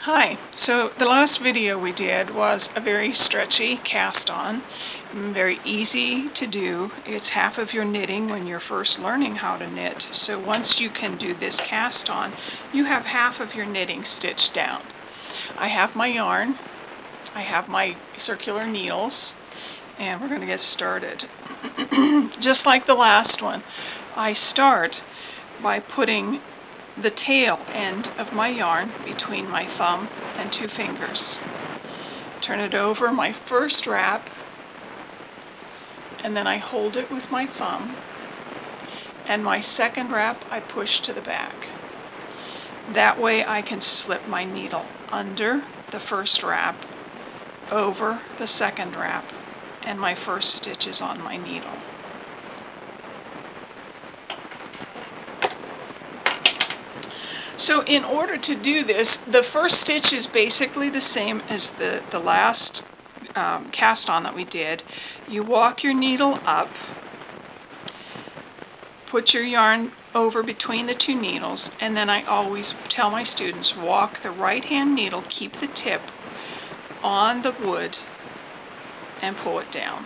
Hi, so the last video we did was a very stretchy cast on, very easy to do. It's half of your knitting when you're first learning how to knit. So once you can do this cast on, you have half of your knitting stitched down. I have my yarn, I have my circular needles, and we're going to get started. Just like the last one, I start by putting the tail end of my yarn between my thumb and two fingers. Turn it over my first wrap, and then I hold it with my thumb, and my second wrap I push to the back. That way I can slip my needle under the first wrap, over the second wrap, and my first stitch is on my needle. So in order to do this, the first stitch is basically the same as the last cast on that we did. You walk your needle up, put your yarn over between the two needles, and then I always tell my students, walk the right hand needle, keep the tip on the wood, and pull it down.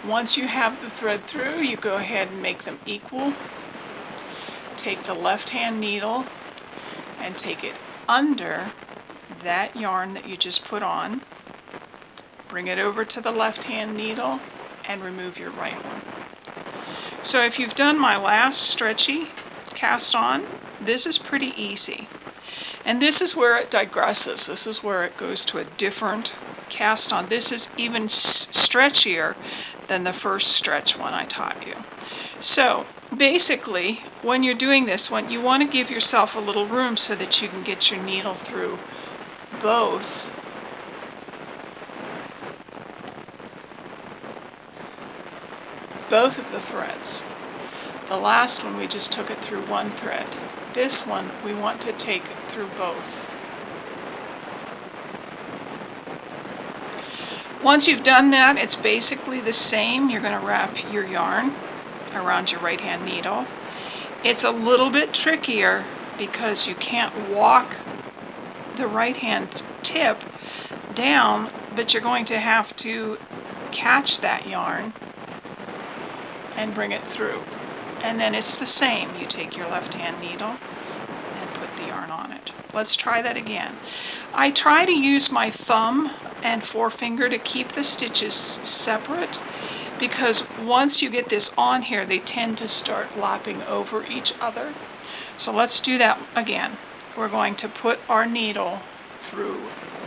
Once you have the thread through, you go ahead and make them equal. Take the left hand needle and take it under that yarn that you just put on. Bring it over to the left hand needle and remove your right one. So if you've done my last stretchy cast on, this is pretty easy. And this is where it digresses. This is where it goes to a different cast on. This is even stretchier than the first stretch one I taught you. So basically, when you're doing this one, you want to give yourself a little room so that you can get your needle through both of the threads. The last one, we just took it through one thread. This one, we want to take it through both. Once you've done that, it's basically the same. You're going to wrap your yarn around your right hand needle. It's a little bit trickier because you can't walk the right hand tip down, but you're going to have to catch that yarn and bring it through. And then it's the same. You take your left hand needle and put the yarn on it. Let's try that again. I try to use my thumb and forefinger to keep the stitches separate, because once you get this on here, they tend to start lapping over each other. So let's do that again. We're going to put our needle through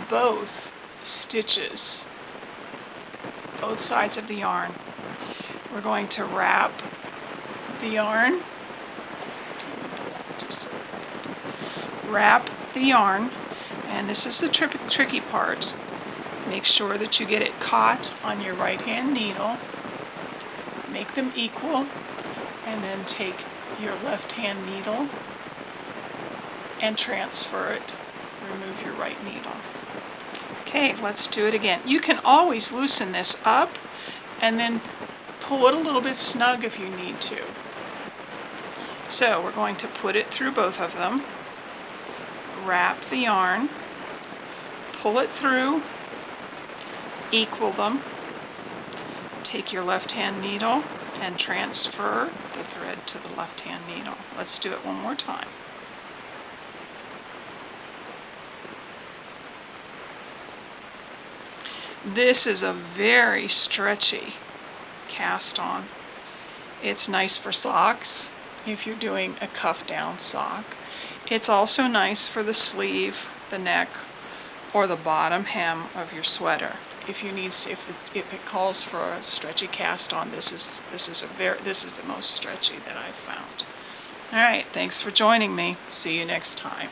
both stitches, both sides of the yarn. We're going to wrap the yarn, wrap the yarn, and this is the tricky part. Make sure that you get it caught on your right hand needle. Make them equal, and then take your left hand needle and transfer it. Remove your right needle. Okay, let's do it again. You can always loosen this up and then pull it a little bit snug if you need to. So we're going to put it through both of them, wrap the yarn, pull it through, equal them, take your left hand needle and transfer the thread to the left hand needle. Let's do it one more time. This is a very stretchy cast on. It's nice for socks if you're doing a cuff down sock. It's also nice for the sleeve, the neck, or the bottom hem of your sweater. If you need, if it calls for a stretchy cast on, this is the most stretchy that I've found. All right, thanks for joining me. See you next time.